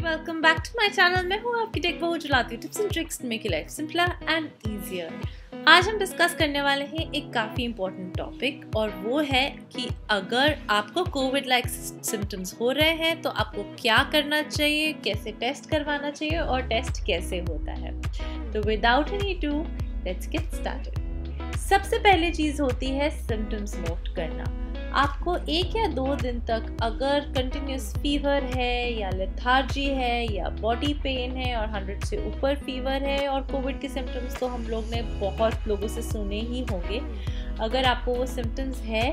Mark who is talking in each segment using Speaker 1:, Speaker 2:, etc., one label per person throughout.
Speaker 1: Welcome back to my channel. मैं हूँ आपकी टेक बहू, जो लाती हूँ tips and tricks to make your life simpler and easier. आज हम डिस्कस करने वाले हैं एक काफ़ी इंपॉर्टेंट टॉपिक, और वो है कि अगर आपको कोविड लाइक सिम्टम्स हो रहे हैं तो आपको क्या करना चाहिए, कैसे टेस्ट करवाना चाहिए और टेस्ट कैसे होता है। तो without any do let's get started. सबसे पहली चीज़ होती है सिम्टम्स नोट करना। आपको 1 या 2 दिन तक अगर कंटिन्यूस फीवर है या लेथार्जी है या बॉडी पेन है और 100 से ऊपर फीवर है, और कोविड के सिम्टम्स तो हम लोग ने बहुत लोगों से सुने ही होंगे। अगर आपको वो सिम्टम्स है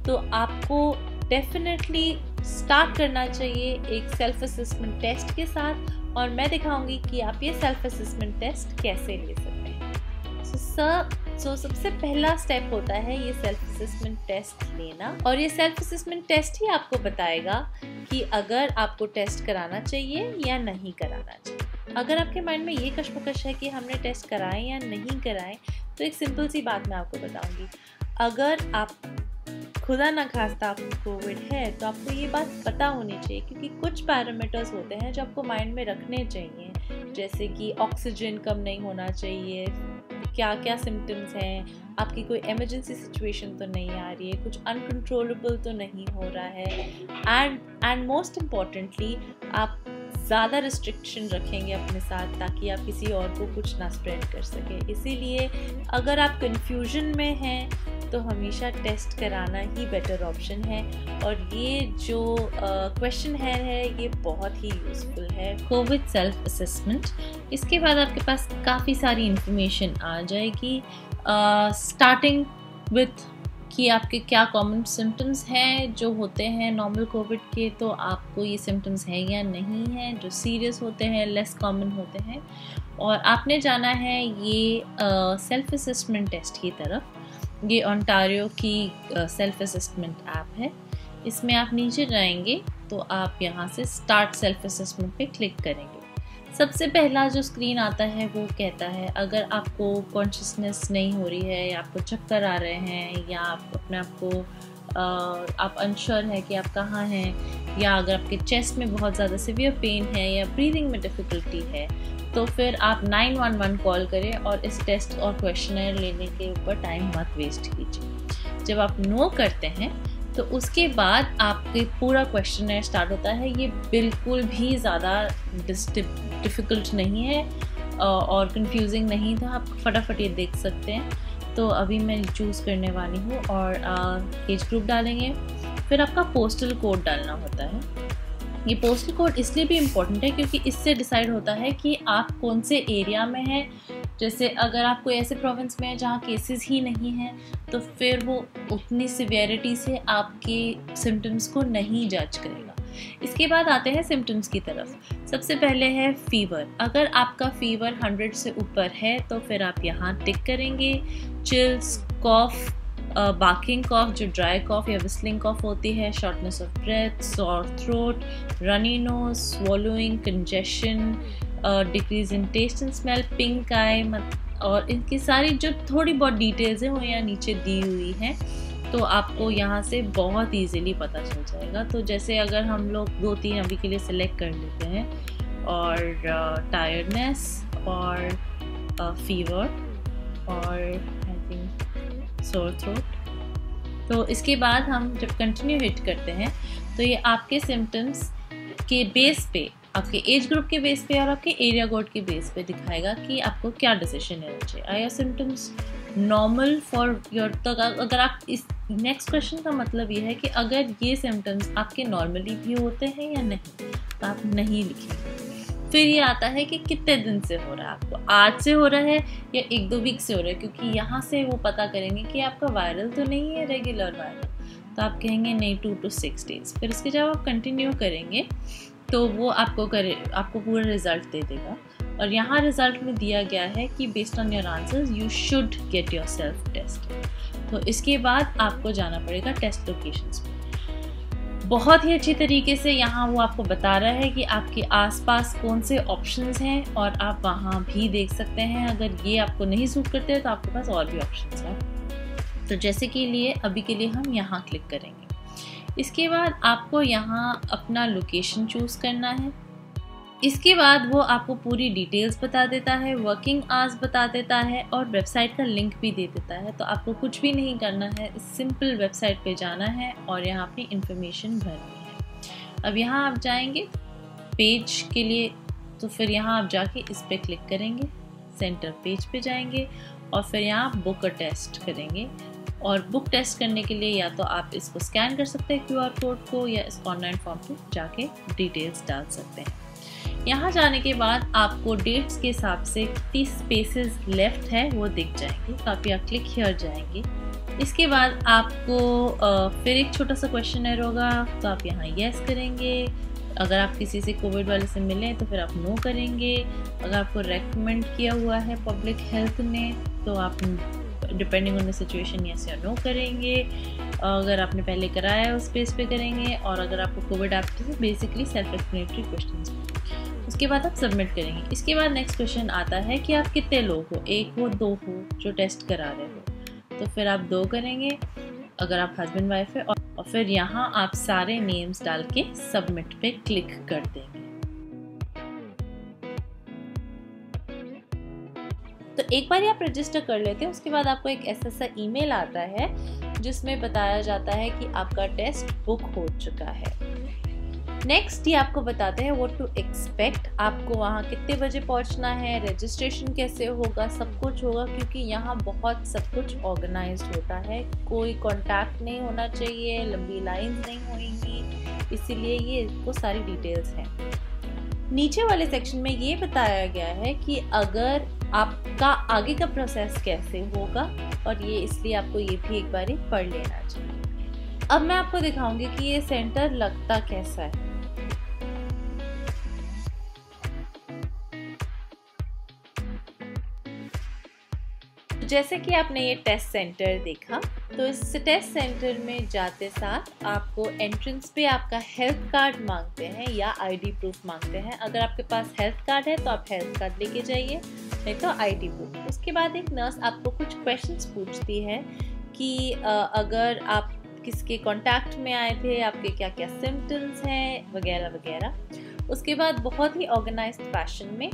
Speaker 1: तो आपको डेफिनेटली स्टार्ट करना चाहिए एक सेल्फ असेसमेंट टेस्ट के साथ, और मैं दिखाऊंगी कि आप ये सेल्फ असेसमेंट टेस्ट कैसे ले सकते हैं। सबसे पहला स्टेप होता है ये सेल्फ असेसमेंट टेस्ट लेना, और ये सेल्फ असेसमेंट टेस्ट ही आपको बताएगा कि अगर आपको टेस्ट कराना चाहिए या नहीं कराना चाहिए। अगर आपके माइंड में ये कश्मकश है कि हमने टेस्ट कराएं या नहीं कराएं, तो एक सिंपल सी बात मैं आपको बताऊंगी। अगर आप खुदा ना खास्ता आपको कोविड है तो आपको ये बात पता होनी चाहिए, क्योंकि कुछ पैरामीटर्स होते हैं जो आपको माइंड में रखने चाहिए, जैसे कि ऑक्सीजन कम नहीं होना चाहिए, क्या क्या सिम्टम्स हैं, आपकी कोई इमरजेंसी सिचुएशन तो नहीं आ रही है, कुछ अनकंट्रोलेबल तो नहीं हो रहा है, एंड मोस्ट इम्पॉर्टेंटली आप ज़्यादा रिस्ट्रिक्शन रखेंगे अपने साथ ताकि आप किसी और को कुछ ना स्प्रेड कर सके। इसीलिए अगर आप कन्फ्यूजन में हैं तो हमेशा टेस्ट कराना ही बेटर ऑप्शन है, और ये जो क्वेश्चन है ये बहुत ही यूज़फुल है। कोविड सेल्फ असेसमेंट, इसके बाद आपके पास काफ़ी सारी इंफॉर्मेशन आ जाएगी, स्टार्टिंग विथ कि आपके क्या कॉमन सिम्टम्स हैं जो होते हैं नॉर्मल कोविड के, तो आपको ये सिम्टम्स हैं या नहीं हैं, जो सीरियस होते हैं, लेस कॉमन होते हैं, और आपने जाना है ये सेल्फ असेसमेंट टेस्ट की तरफ। ये ओंटारियो की सेल्फ असेसमेंट ऐप है। इसमें आप नीचे जाएंगे तो आप यहाँ से स्टार्ट सेल्फ असेसमेंट पे क्लिक करेंगे। सबसे पहला जो स्क्रीन आता है वो कहता है अगर आपको कॉन्शियसनेस नहीं हो रही है, या आपको चक्कर आ रहे हैं, या आप अपने आप को आप अनश्योर है कि आप कहाँ हैं, या अगर आपके चेस्ट में बहुत ज़्यादा सीवियर पेन है या ब्रीदिंग में डिफ़िकल्टी है, तो फिर आप 911 कॉल करें और इस टेस्ट और क्वेश्चनर लेने के ऊपर टाइम मत वेस्ट कीजिए। जब आप नो करते हैं तो उसके बाद आपके पूरा क्वेश्चनर स्टार्ट होता है। ये बिल्कुल भी ज़्यादा डिफ़िकल्ट नहीं है और कंफ्यूजिंग नहीं था, आप फटाफट ये देख सकते हैं। तो अभी मैं चूज़ करने वाली हूँ और एज ग्रुप डालेंगे। फिर आपका पोस्टल कोड डालना होता है। ये पोस्टल कोड इसलिए भी इम्पोर्टेंट है क्योंकि इससे डिसाइड होता है कि आप कौन से एरिया में हैं। जैसे अगर आप कोई ऐसे प्रोविंस में है जहाँ केसेस ही नहीं हैं, तो फिर वो उतनी सिवियरिटी से आपके सिम्टम्स को नहीं जज करेगा। इसके बाद आते हैं सिम्टम्स की तरफ। सबसे पहले है फीवर। अगर आपका फीवर 100 से ऊपर है तो फिर आप यहाँ टिक करेंगे। चिल्स, कॉफ, बार्किंग कॉफ जो ड्राई कॉफ या विस्लिंग कॉफ होती है, shortness of breath, sore throat, runny nose, swallowing, congestion, decrease in taste and smell, pink eye, और इनकी सारी जो थोड़ी बहुत डिटेल्स हैं वो यहाँ नीचे दी हुई हैं, तो आपको यहाँ से बहुत इजीली पता चल जाएगा। तो जैसे अगर हम लोग 2-3 अभी के लिए सिलेक्ट कर लेते हैं, और टायर्डनेस और फीवर और आई थिंक सोर थ्रोट, तो इसके बाद हम जब कंटिन्यू हिट करते हैं तो ये आपके सिम्टम्स के बेस पे, आपके एज ग्रुप के बेस पे और आपके एरिया कोड के बेस पे दिखाएगा कि आपको क्या डिसीजन लेना चाहिए। Are your symptoms normal for your, तो अगर आप इस नेक्स्ट क्वेश्चन का मतलब ये है कि अगर ये सिम्टम्स आपके नॉर्मली भी होते हैं या नहीं, तो आप नहीं लिखेंगे। फिर ये आता है कि कितने दिन से हो रहा है, आपको आज से हो रहा है या 1-2 वीक से हो रहा है, क्योंकि यहाँ से वो पता करेंगे कि आपका वायरल तो नहीं है, रेगुलर वायरल, तो आप कहेंगे नहीं 2 to 6 days। फिर उसके जब आप कंटिन्यू करेंगे तो वो आपको पूरा रिजल्ट दे देगा, और यहाँ रिजल्ट में दिया गया है कि based on your answers you should get yourself test. तो इसके बाद आपको जाना पड़ेगा टेस्ट लोकेशंस पे। बहुत ही अच्छी तरीके से यहाँ वो आपको बता रहा है कि आपके आसपास कौन से ऑप्शंस हैं, और आप वहाँ भी देख सकते हैं। अगर ये आपको नहीं सूट करते तो आपके पास और भी ऑप्शंस हैं। तो जैसे कि अभी के लिए हम यहाँ क्लिक करेंगे। इसके बाद आपको यहाँ अपना लोकेशन चूज़ करना है, इसके बाद वो आपको पूरी डिटेल्स बता देता है, वर्किंग आवर्स बता देता है और वेबसाइट का लिंक भी दे देता है। तो आपको कुछ भी नहीं करना है, सिंपल वेबसाइट पे जाना है और यहाँ अपनी इन्फॉर्मेशन भरनी है। अब यहाँ आप जाएंगे पेज के लिए, तो फिर यहाँ आप जाके इस पर क्लिक करेंगे, सेंटर पेज पे जाएंगे और फिर यहाँ बुक अ टेस्ट करेंगे। और बुक टेस्ट करने के लिए या तो आप इसको स्कैन कर सकते हैं QR कोड को, या इस ऑनलाइन फॉर्म पे जाके डिटेल्स डाल सकते हैं। यहाँ जाने के बाद आपको डेट्स के हिसाब से कितनी स्पेसेस लेफ्ट है वो दिख जाएंगे, तो आप यहाँ क्लिक हियर जाएंगे। इसके बाद आपको फिर एक छोटा सा क्वेश्चनर होगा, तो आप यहाँ यस करेंगे। अगर आप किसी से कोविड वाले से मिलें तो फिर आप नो करेंगे। अगर आपको रेकमेंड किया हुआ है पब्लिक हेल्थ ने तो आप depending on the situation yes या नो करेंगे। अगर आपने पहले कराया है उस पेज पे करेंगे। और अगर आपको Covid after, basically self explanatory questions. उसके बाद आप सबमिट करेंगे। इसके बाद नेक्स्ट क्वेश्चन आता है कि आप कितने लोग हो, 1 हो 2 हो जो टेस्ट करा रहे हो, तो फिर आप 2 करेंगे अगर आप हस्बैंड वाइफ है। और फिर यहाँ आप सारे नेम्स डाल के सबमिट पे क्लिक कर देंगे। तो एक बार आप रजिस्टर कर लेते हैं, उसके बाद आपको एक ऐसा ईमेल आता है जिसमें बताया जाता है कि आपका टेस्ट बुक हो चुका है। नेक्स्ट ये आपको बताते हैं व्हाट टू एक्सपेक्ट, आपको वहाँ कितने बजे पहुँचना है, रजिस्ट्रेशन कैसे होगा, सब कुछ होगा, क्योंकि यहाँ बहुत सब कुछ ऑर्गेनाइज्ड होता है। कोई कांटेक्ट नहीं होना चाहिए, लंबी लाइंस नहीं होंगी, इसीलिए ये वो सारी डिटेल्स हैं। नीचे वाले सेक्शन में ये बताया गया है कि अगर आपका आगे का प्रोसेस कैसे होगा, और ये इसलिए आपको ये भी एक बार पढ़ लेना चाहिए। अब मैं आपको दिखाऊंगी कि ये सेंटर लगता कैसा है। जैसे कि आपने ये टेस्ट सेंटर देखा, तो इस टेस्ट सेंटर में जाते साथ आपको एंट्रेंस पे आपका हेल्थ कार्ड मांगते हैं या ID प्रूफ मांगते हैं। अगर आपके पास हेल्थ कार्ड है तो आप हेल्थ कार्ड लेके जाइए, नहीं तो ID प्रूफ। उसके बाद एक नर्स आपको कुछ क्वेश्चंस पूछती है कि अगर आप किसके कांटेक्ट में आए थे, आपके क्या क्या सिम्टम्स हैं, वगैरह वगैरह। उसके बाद बहुत ही ऑर्गेनाइज्ड फैशन में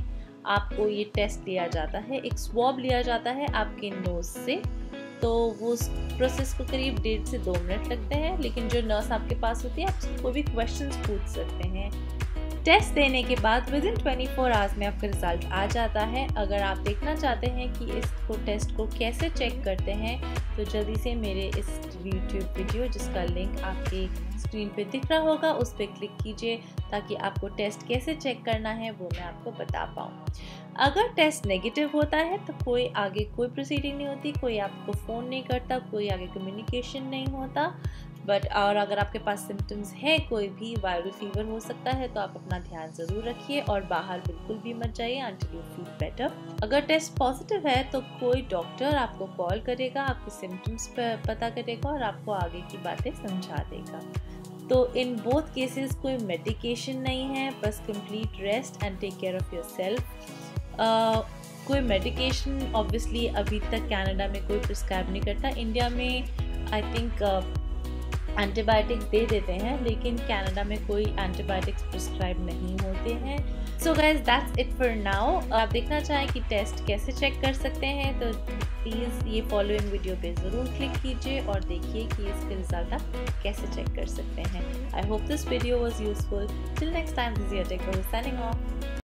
Speaker 1: आपको ये टेस्ट लिया जाता है। एक स्वॉब लिया जाता है आपके नोज से, तो वो प्रोसेस को करीब 1.5 से 2 मिनट लगते हैं। लेकिन जो नर्स आपके पास होती है, आप कोई भी क्वेश्चंस पूछ सकते हैं। टेस्ट देने के बाद विद इन 24 आवर्स में आपका रिजल्ट आ जाता है। अगर आप देखना चाहते हैं कि इस टेस्ट को कैसे चेक करते हैं, तो जल्दी से मेरे इस YouTube वीडियो, जिसका लिंक आपके स्क्रीन पे दिख रहा होगा, उस पर क्लिक कीजिए ताकि आपको टेस्ट कैसे चेक करना है वो मैं आपको बता पाऊँ। अगर टेस्ट नेगेटिव होता है तो कोई आगे कोई प्रोसीडिंग नहीं होती, कोई आपको फ़ोन नहीं करता, कोई आगे कम्युनिकेशन नहीं होता। और अगर आपके पास सिम्टम्स है, कोई भी वायरल फीवर हो सकता है, तो आप अपना ध्यान ज़रूर रखिए और बाहर बिल्कुल भी मत जाइए until you feel better। अगर टेस्ट पॉजिटिव है तो कोई डॉक्टर आपको कॉल करेगा, आपके सिम्टम्स पता करेगा और आपको आगे की बातें समझा देगा। तो इन बोथ केसेस कोई मेडिकेशन नहीं है, बस complete rest and take care of yourself. कोई मेडिकेशन ऑब्वियसली अभी तक कनाडा में कोई प्रिस्क्राइब नहीं करता। इंडिया में आई थिंक एंटीबायोटिक्स दे देते हैं, लेकिन कनाडा में कोई एंटीबायोटिक्स प्रिस्क्राइब नहीं होते हैं। So guys that's it for now. आप देखना चाहें कि टेस्ट कैसे चेक कर सकते हैं, तो प्लीज़ ये फॉलोइंग वीडियो पे ज़रूर क्लिक कीजिए और देखिए कि इसके रिजल्ट आप कैसे चेक कर सकते हैं। I hope this video was useful. Till next time, this is your tech signing of.